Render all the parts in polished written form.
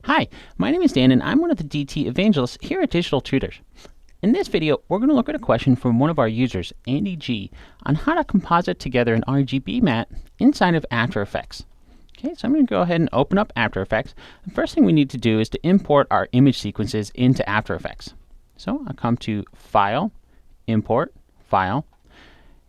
Hi, my name is Dan and I'm one of the DT evangelists here at Digital Tutors. In this video, we're going to look at a question from one of our users, Andy G, on how to composite together an RGB mat inside of After Effects. Okay, so I'm going to go ahead and open up After Effects. The first thing we need to do is to import our image sequences into After Effects. So I'll come to File, Import, File,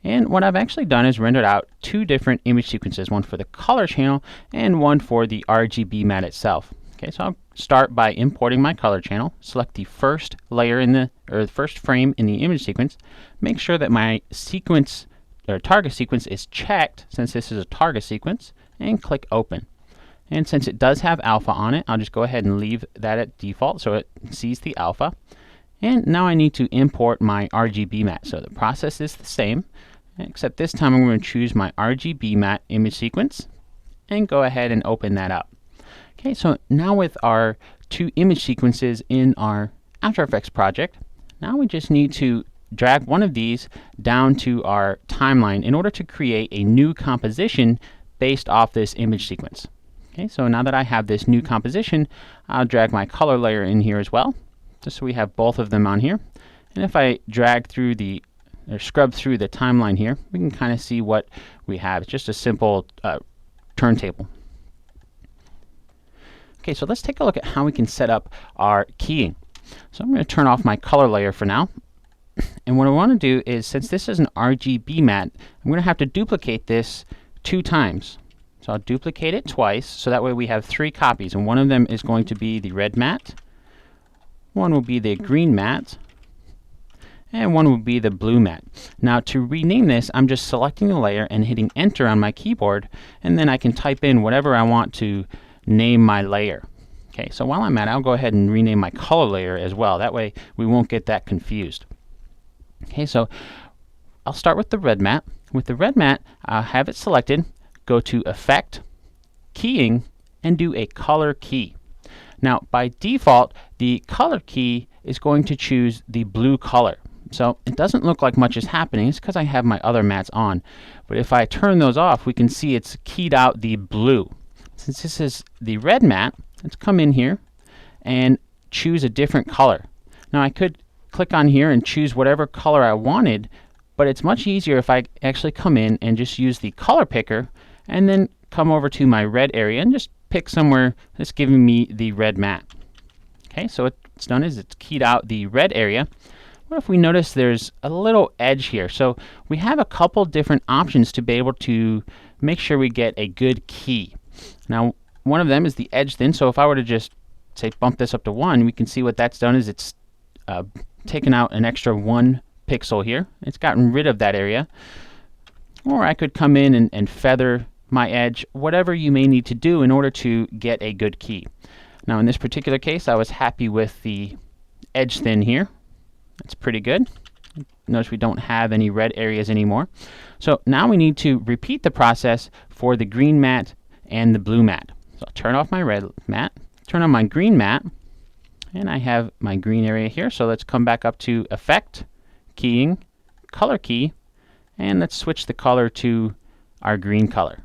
and what I've actually done is rendered out two different image sequences, one for the color channel and one for the RGB mat itself. Okay, so I'll start by importing my color channel, select the first layer in the first frame in the image sequence, make sure that my sequence or target sequence is checked since this is a target sequence, and click open. And since it does have alpha on it, I'll just go ahead and leave that at default so it sees the alpha. And now I need to import my RGB mat. So the process is the same, except this time I'm going to choose my RGB mat image sequence and go ahead and open that up. Okay, so now with our two image sequences in our After Effects project, now we just need to drag one of these down to our timeline in order to create a new composition based off this image sequence. Okay, so now that I have this new composition, I'll drag my color layer in here as well, just so we have both of them on here. And if I drag through or scrub through the timeline here, we can kind of see what we have. It's just a simple turntable. Okay, so let's take a look at how we can set up our keying. So I'm going to turn off my color layer for now. And what I want to do is, since this is an RGB mat, I'm going to have to duplicate this 2 times. So I'll duplicate it twice, so that way we have 3 copies. And one of them is going to be the red mat, one will be the green mat, and one will be the blue mat. Now to rename this, I'm just selecting the layer and hitting enter on my keyboard, and then I can type in whatever I want to name my layer. Okay, so while I'm at it, I'll go ahead and rename my color layer as well. That way we won't get that confused. Okay, so I'll start with the red mat. With the red mat, I'll have it selected, go to Effect, Keying, and do a color key. Now by default, the color key is going to choose the blue color. So it doesn't look like much is happening. It's because I have my other mats on. But if I turn those off, we can see it's keyed out the blue. Since this is the red mat, let's come in here and choose a different color. Now I could click on here and choose whatever color I wanted, but it's much easier if I actually come in and just use the color picker and then come over to my red area and just pick somewhere that's giving me the red mat. Okay, so what it's done is it's keyed out the red area. What if we notice there's a little edge here? So we have a couple different options to be able to make sure we get a good key. Now, one of them is the edge thin, so if I were to just, say, bump this up to 1, we can see what that's done is it's taken out an extra 1 pixel here. It's gotten rid of that area. Or I could come in and feather my edge, whatever you may need to do in order to get a good key. Now, in this particular case, I was happy with the edge thin here. That's pretty good. Notice we don't have any red areas anymore. So now we need to repeat the process for the green mat and the blue mat. So I'll turn off my red mat, turn on my green mat, and I have my green area here. So let's come back up to Effect, Keying, Color Key, and let's switch the color to our green color.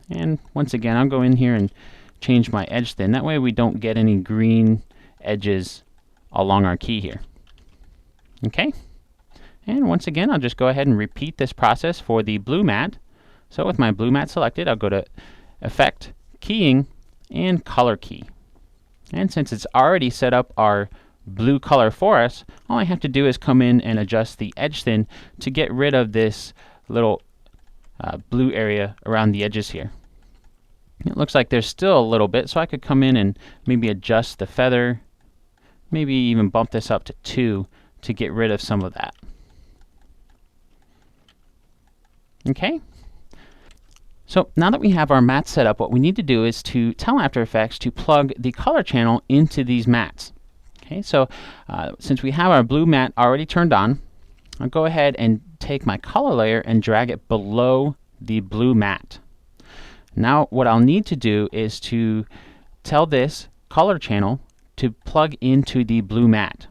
And once again, I'll go in here and change my edge thin. That way we don't get any green edges along our key here. Okay? And once again, I'll just go ahead and repeat this process for the blue mat. So with my blue mat selected, I'll go to Effect, Keying, and Color Key. And since it's already set up our blue color for us, all I have to do is come in and adjust the edge thin to get rid of this little blue area around the edges here. It looks like there's still a little bit, so I could come in and maybe adjust the feather, maybe even bump this up to 2 to get rid of some of that. Okay? So now that we have our mats set up, what we need to do is to tell After Effects to plug the color channel into these mats. Okay, so since we have our blue mat already turned on, I'll go ahead and take my color layer and drag it below the blue mat. Now what I'll need to do is to tell this color channel to plug into the blue mat.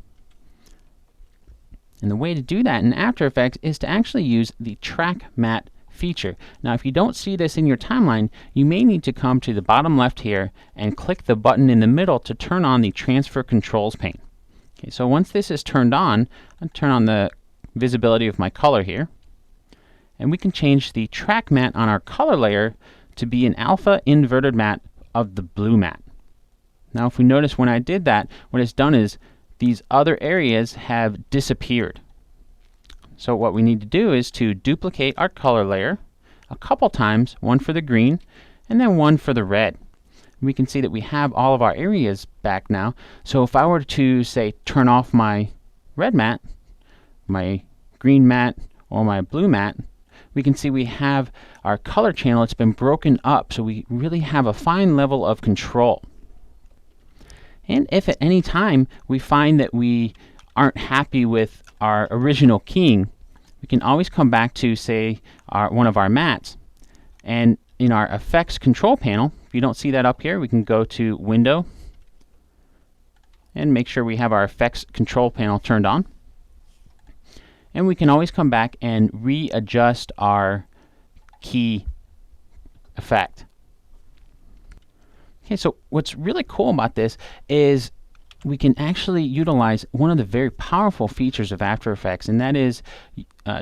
And the way to do that in After Effects is to actually use the track mat feature. Now if you don't see this in your timeline, you may need to come to the bottom left here and click the button in the middle to turn on the transfer controls pane. Okay, so once this is turned on, I'll turn on the visibility of my color here, and we can change the track matte on our color layer to be an alpha inverted matte of the blue matte. Now if we notice when I did that, what it's done is these other areas have disappeared. So what we need to do is to duplicate our color layer a couple times, one for the green and then one for the red. We can see that we have all of our areas back now. So if I were to say turn off my red matte, my green matte, or my blue matte, we can see we have our color channel. It's been broken up, so we really have a fine level of control. And if at any time we find that we aren't happy with our original keying, we can always come back to, say, one of our mattes, and in our effects control panel, if you don't see that up here, we can go to Window and make sure we have our effects control panel turned on. And we can always come back and readjust our key effect. Okay, so what's really cool about this is we can actually utilize one of the very powerful features of After Effects, and that is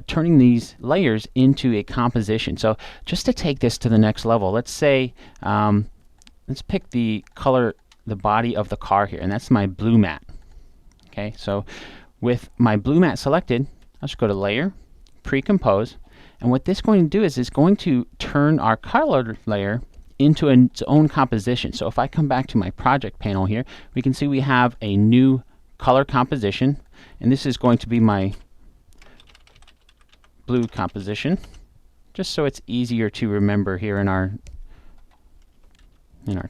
turning these layers into a composition. So just to take this to the next level, let's say, let's pick the color, the body of the car here, and that's my blue matte. Okay, so with my blue matte selected, I'll just go to Layer, Precompose, and what this is going to do is it's going to turn our color layer into its own composition. So if I come back to my project panel here, we can see we have a new color composition, and this is going to be my blue composition, just so it's easier to remember here in our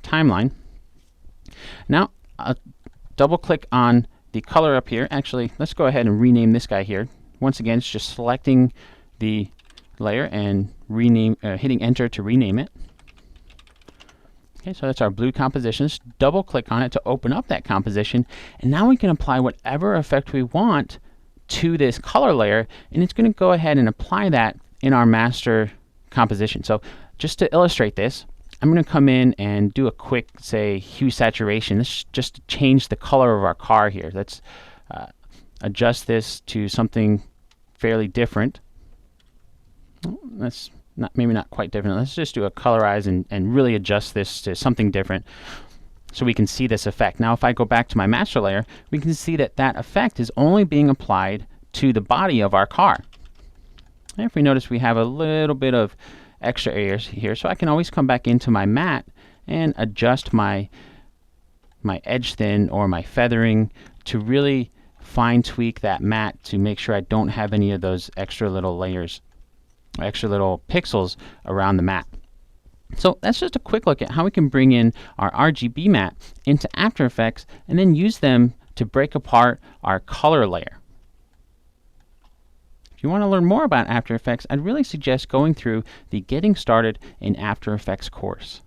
timeline. Now I'll double click on the color up here. Actually, let's go ahead and rename this guy here. Once again, it's just selecting the layer and hitting enter to rename it. Okay, so that's our blue composition. Just double click on it to open up that composition, and now we can apply whatever effect we want to this color layer, and it's going to go ahead and apply that in our master composition. So just to illustrate this, I'm going to come in and do a quick, say, hue saturation. This is just to change the color of our car here. Let's adjust this to something fairly different. That's maybe not quite different. Let's just do a colorize and really adjust this to something different so we can see this effect. Now if I go back to my master layer, we can see that that effect is only being applied to the body of our car. And if we notice, we have a little bit of extra areas here, so I can always come back into my matte and adjust my edge thin or my feathering to really fine tweak that matte to make sure I don't have any of those extra little layers, extra little pixels around the matte. So that's just a quick look at how we can bring in our RGB matte into After Effects and then use them to break apart our color layer. If you want to learn more about After Effects, I'd really suggest going through the Getting Started in After Effects course.